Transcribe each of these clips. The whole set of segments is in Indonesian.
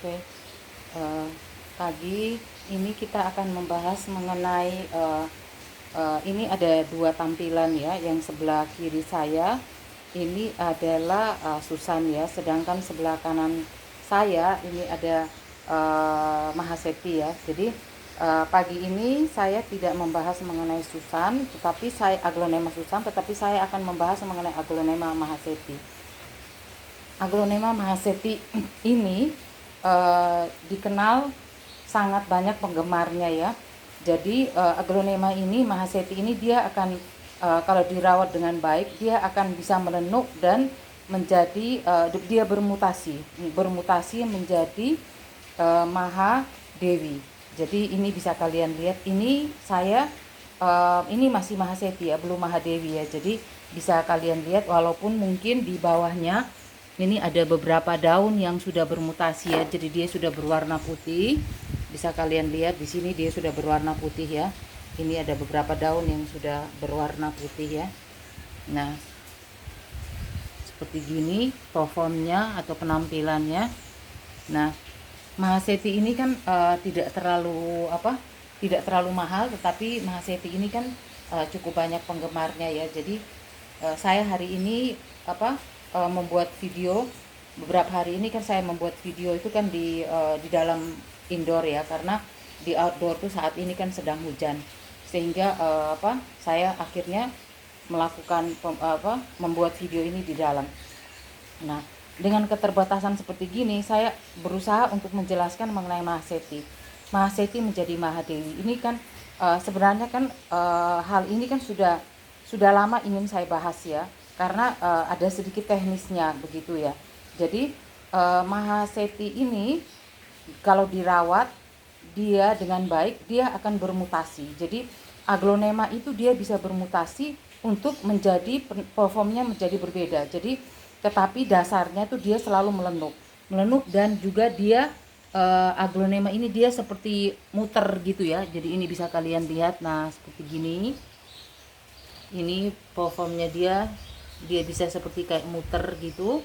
Oke, eh, pagi ini kita akan membahas mengenai ini ada dua tampilan ya. Yang sebelah kiri saya ini adalah Susan ya, sedangkan sebelah kanan saya ini ada Mahaseti ya. Jadi pagi ini saya tidak membahas mengenai Susan, tetapi saya aglonema Susan, tetapi saya akan membahas mengenai aglonema Mahaseti. Aglonema Mahaseti ini dikenal sangat banyak penggemarnya ya. Jadi aglonema ini Mahaseti ini dia akan kalau dirawat dengan baik dia akan bisa melenuk dan menjadi dia bermutasi menjadi Mahadewi. Jadi ini bisa kalian lihat, ini saya ini masih Mahaseti ya, belum Mahadewi ya. Jadi bisa kalian lihat walaupun mungkin di bawahnya ini ada beberapa daun yang sudah bermutasi ya, jadi dia sudah berwarna putih. Bisa kalian lihat di sini dia sudah berwarna putih ya. Ini ada beberapa daun yang sudah berwarna putih ya. Nah, seperti gini performnya atau penampilannya. Nah, Mahaseti ini kan tidak terlalu mahal, tetapi Mahaseti ini kan cukup banyak penggemarnya ya. Jadi saya hari ini membuat video. Beberapa hari ini kan saya membuat video itu kan di dalam indoor ya, karena di outdoor tuh saat ini kan sedang hujan, sehingga saya akhirnya melakukan membuat video ini di dalam. Nah, dengan keterbatasan seperti gini saya berusaha untuk menjelaskan mengenai Mahaseti. Mahaseti menjadi Mahadewi ini kan sebenarnya kan hal ini kan sudah lama ingin saya bahas ya, karena ada sedikit teknisnya begitu ya. Jadi Mahaseti ini kalau dirawat dia dengan baik dia akan bermutasi. Jadi aglonema itu dia bisa bermutasi untuk menjadi performnya menjadi berbeda. Jadi tetapi dasarnya tuh dia selalu melenuk dan juga dia aglonema ini dia seperti muter gitu ya. Jadi ini bisa kalian lihat, nah seperti gini. Ini performnya dia bisa seperti kayak muter gitu.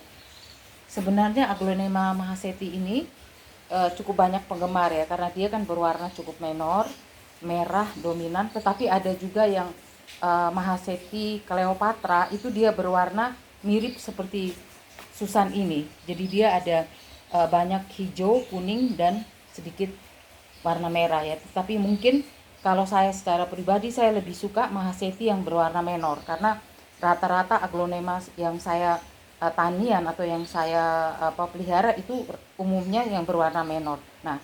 Sebenarnya aglonema Mahaseti ini cukup banyak penggemar ya, karena dia kan berwarna cukup menor, merah dominan. Tetapi ada juga yang Mahaseti Cleopatra itu dia berwarna mirip seperti Susan ini. Jadi dia ada banyak hijau, kuning dan sedikit warna merah ya. Tetapi mungkin kalau saya secara pribadi saya lebih suka Mahaseti yang berwarna menor, karena rata-rata aglonema yang saya tanian atau yang saya pelihara itu umumnya yang berwarna menor. Nah,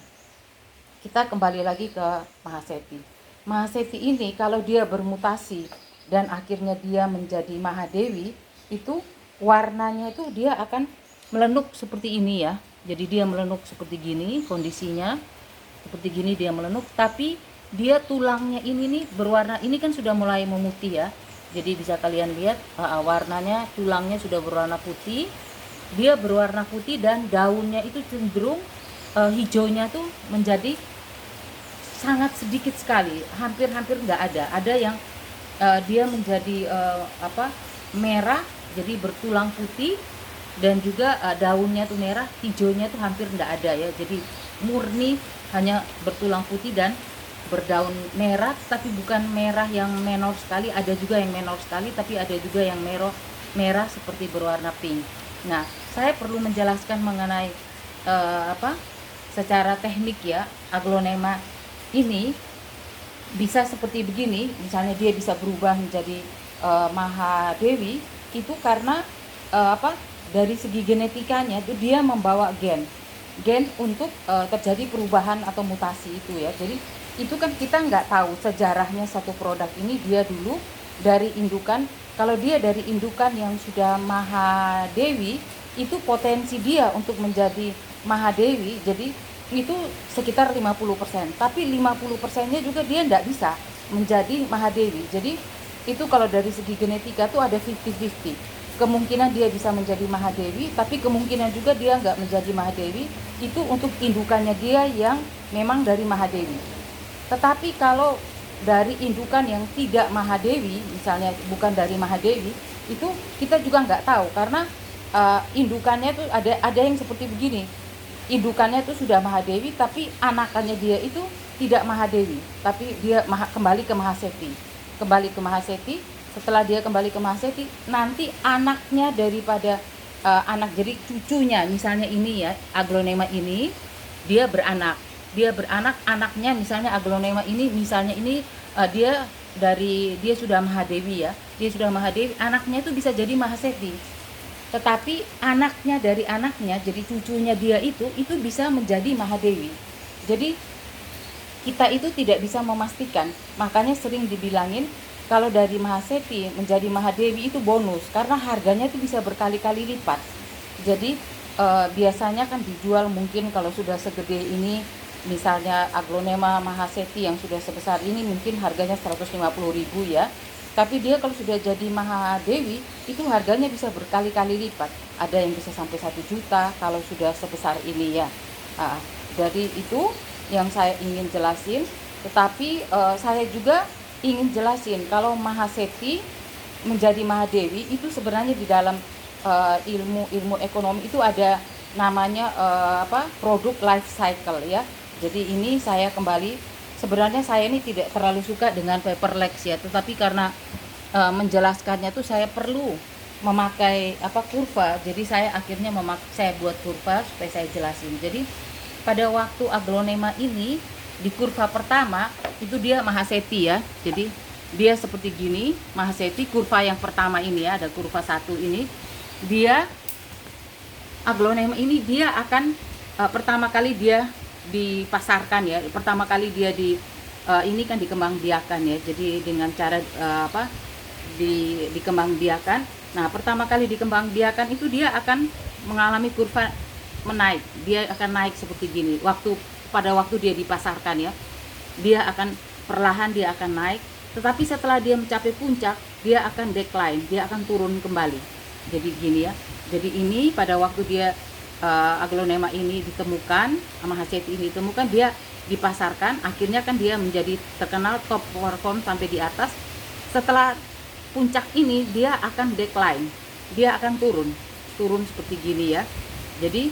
kita kembali lagi ke Mahaseti. Mahaseti ini kalau dia bermutasi dan akhirnya dia menjadi Mahadewi, itu warnanya itu dia akan melenuk seperti ini ya. Jadi dia melenuk seperti gini kondisinya. Seperti gini dia melenuk, tapi dia tulangnya ini nih berwarna, ini kan sudah mulai memutih ya. Jadi bisa kalian lihat warnanya, tulangnya sudah berwarna putih. Dia berwarna putih dan daunnya itu cenderung hijaunya tuh menjadi sangat sedikit sekali, hampir nggak ada. Ada yang dia menjadi merah, jadi bertulang putih, dan juga daunnya tuh merah, hijaunya tuh hampir nggak ada ya. Jadi murni hanya bertulang putih dan berdaun merah, tapi bukan merah yang menor sekali. Ada juga yang menor sekali, tapi ada juga yang merah seperti berwarna pink. Nah, saya perlu menjelaskan mengenai secara teknik ya, aglonema ini bisa seperti begini. Misalnya dia bisa berubah menjadi Mahadewi itu karena dari segi genetikanya itu dia membawa gen untuk terjadi perubahan atau mutasi itu ya. Jadi itu kan kita nggak tahu sejarahnya satu produk ini, dia dulu dari indukan. Kalau dia dari indukan yang sudah Mahadewi, itu potensi dia untuk menjadi Mahadewi jadi itu sekitar 50%, tapi 50%-nya juga dia nggak bisa menjadi Mahadewi. Jadi itu kalau dari segi genetika tuh ada 50-50, kemungkinan dia bisa menjadi Mahadewi, tapi kemungkinan juga dia nggak menjadi Mahadewi. Itu untuk indukannya dia yang memang dari Mahadewi. Tetapi kalau dari indukan yang tidak Mahadewi, misalnya bukan dari Mahadewi, itu kita juga nggak tahu, karena indukannya tuh ada yang seperti begini. indukannya itu sudah Mahadewi, tapi anakannya dia itu tidak Mahadewi, tapi dia kembali ke Mahaseti. Kembali ke Mahaseti, setelah dia kembali ke Mahaseti, nanti anaknya daripada anak, jadi cucunya, misalnya ini ya, Aglonema ini, dia beranak. Dia beranak, anaknya misalnya Aglonema ini, misalnya ini dia sudah Mahadewi ya. Dia sudah Mahadewi, anaknya itu bisa jadi Mahaseti. Tetapi anaknya dari anaknya, jadi cucunya dia itu bisa menjadi Mahadewi. Jadi kita itu tidak bisa memastikan. Makanya sering dibilangin kalau dari Mahaseti menjadi Mahadewi itu bonus, karena harganya itu bisa berkali-kali lipat. Jadi biasanya kan dijual mungkin kalau sudah segede ini, misalnya Aglonema Mahaseti yang sudah sebesar ini mungkin harganya 150.000 ya. Tapi dia kalau sudah jadi Mahadewi itu harganya bisa berkali-kali lipat. Ada yang bisa sampai 1 juta kalau sudah sebesar ini ya. Dari itu yang saya ingin jelasin. Tetapi saya juga ingin jelasin kalau Mahaseti menjadi Mahadewi itu sebenarnya di dalam ilmu ekonomi itu ada namanya produk life cycle ya. Jadi ini saya kembali, sebenarnya saya ini tidak terlalu suka dengan paperlex ya, tetapi karena menjelaskannya tuh saya perlu memakai kurva, jadi saya akhirnya saya buat kurva supaya saya jelasin. Jadi pada waktu Aglonema ini di kurva pertama itu dia Mahaseti ya, jadi dia seperti gini Mahaseti, kurva yang pertama ini ya, ada kurva 1 ini, dia Aglonema ini dia akan pertama kali dia dipasarkan ya, pertama kali dia ini kan dikembangbiakan ya, jadi dengan cara dikembangbiakan. Nah pertama kali dikembangbiakan itu dia akan mengalami kurva menaik, dia akan naik seperti gini pada waktu dia dipasarkan ya, dia akan perlahan dia akan naik, tetapi setelah dia mencapai puncak dia akan decline, dia akan turun kembali. Jadi gini ya, jadi ini pada waktu dia Aglonema ini ditemukan, Mahaseti ini ditemukan, dia dipasarkan, akhirnya kan dia menjadi terkenal top perform sampai di atas. Setelah puncak ini dia akan decline, dia akan turun seperti gini ya. Jadi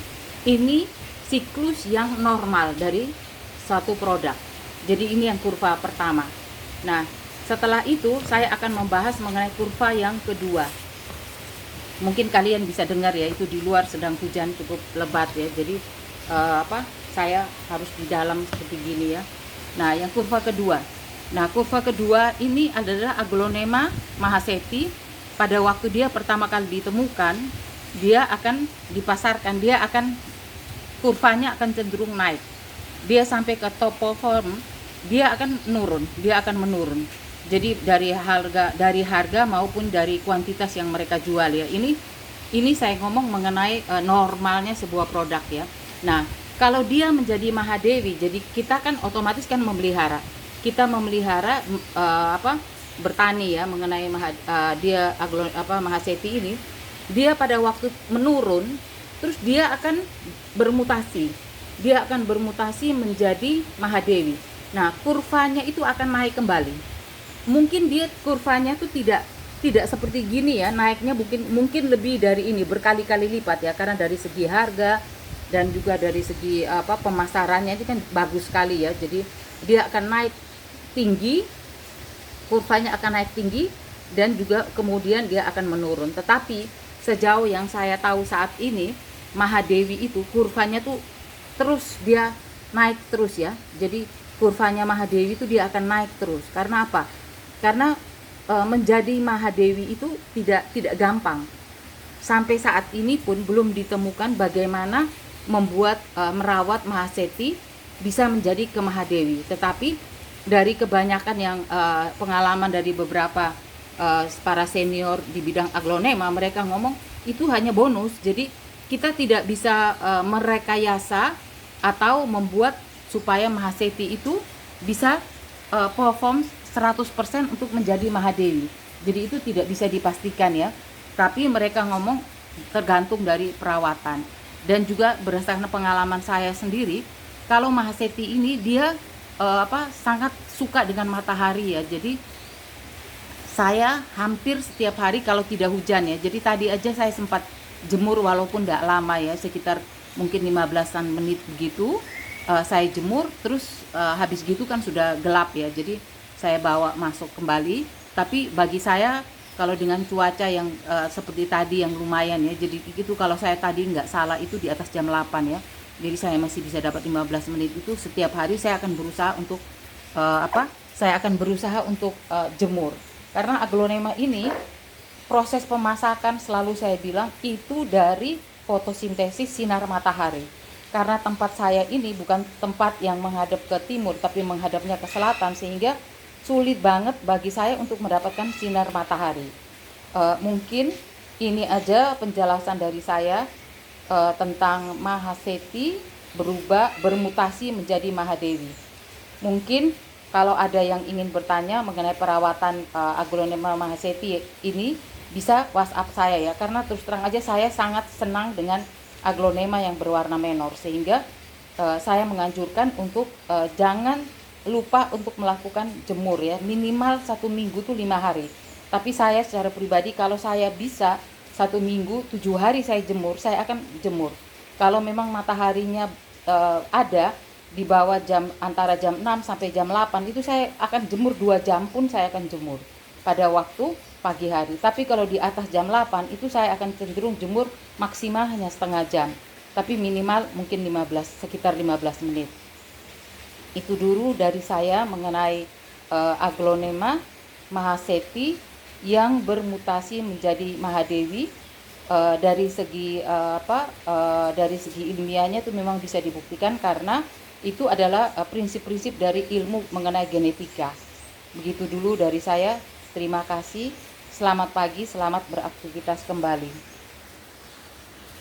ini siklus yang normal dari suatu produk. Jadi ini yang kurva pertama. Nah setelah itu saya akan membahas mengenai kurva yang kedua. Mungkin kalian bisa dengar ya, itu di luar sedang hujan cukup lebat ya, jadi saya harus di dalam seperti gini ya. Nah yang kurva kedua, ini adalah Aglonema Mahaseti. Pada waktu dia pertama kali ditemukan, dia akan dipasarkan, kurvanya akan cenderung naik, dia sampai ke top perform, dia akan menurun. Jadi dari harga maupun dari kuantitas yang mereka jual ya. Ini saya ngomong mengenai normalnya sebuah produk ya. Nah, kalau dia menjadi Mahadewi, jadi kita kan otomatis kan memelihara. Kita memelihara bertani ya mengenai Mahaseti ini. Dia pada waktu menurun, terus dia akan bermutasi. Dia akan bermutasi menjadi Mahadewi. Nah, kurvanya itu akan naik kembali. Mungkin dia kurvanya tuh tidak seperti gini ya, naiknya mungkin lebih dari ini, berkali-kali lipat ya, karena dari segi harga dan juga dari segi pemasarannya itu kan bagus sekali ya. Jadi dia akan naik tinggi, kurvanya akan naik tinggi, dan juga kemudian dia akan menurun. Tetapi sejauh yang saya tahu saat ini, Mahadewi itu kurvanya tuh terus dia naik terus ya. Jadi kurvanya Mahadewi itu dia akan naik terus. Karena apa? Karena menjadi Mahadewi itu tidak gampang. Sampai saat ini pun belum ditemukan bagaimana merawat Mahaseti bisa menjadi ke Mahadewi. Tetapi dari kebanyakan yang pengalaman dari beberapa para senior di bidang Aglonema, mereka ngomong itu hanya bonus. Jadi kita tidak bisa merekayasa atau membuat supaya Mahaseti itu bisa perform 100% untuk menjadi Mahadewi. Jadi itu tidak bisa dipastikan ya. Tapi mereka ngomong tergantung dari perawatan. Dan juga berdasarkan pengalaman saya sendiri, kalau Mahaseti ini dia sangat suka dengan matahari ya. Jadi saya hampir setiap hari kalau tidak hujan ya. Jadi tadi aja saya sempat jemur walaupun tidak lama ya, sekitar mungkin 15-an menit begitu. Saya jemur, terus habis gitu kan sudah gelap ya, jadi saya bawa masuk kembali. Tapi bagi saya kalau dengan cuaca yang seperti tadi yang lumayan ya, jadi itu kalau saya tadi nggak salah itu di atas jam 8 ya, jadi saya masih bisa dapat 15 menit itu. Setiap hari saya akan berusaha untuk saya akan berusaha untuk jemur, karena aglonema ini proses pemasakan selalu saya bilang itu dari fotosintesis sinar matahari. Karena tempat saya ini bukan tempat yang menghadap ke timur tapi menghadapnya ke selatan, sehingga sulit banget bagi saya untuk mendapatkan sinar matahari. Mungkin ini aja penjelasan dari saya tentang Mahaseti bermutasi menjadi Mahadewi. Mungkin kalau ada yang ingin bertanya mengenai perawatan aglonema Mahaseti ini, bisa WhatsApp saya ya, karena terus terang aja saya sangat senang dengan aglonema yang berwarna menor, sehingga saya menganjurkan untuk jangan lupa untuk melakukan jemur ya, minimal 1 minggu tuh 5 hari. Tapi saya secara pribadi kalau saya bisa 1 minggu 7 hari saya jemur, saya akan jemur. Kalau memang mataharinya ada di bawah antara jam 6 sampai jam 8 itu saya akan jemur 2 jam pun saya akan jemur pada waktu pagi hari. Tapi kalau di atas jam 8 itu saya akan cenderung jemur maksimal hanya setengah jam, tapi minimal mungkin sekitar 15 menit. Itu dulu dari saya mengenai aglonema Mahaseti yang bermutasi menjadi Mahadewi. Dari segi dari segi ilmiahnya itu memang bisa dibuktikan, karena itu adalah prinsip-prinsip dari ilmu mengenai genetika. Begitu dulu dari saya. Terima kasih. Selamat pagi, selamat beraktivitas kembali.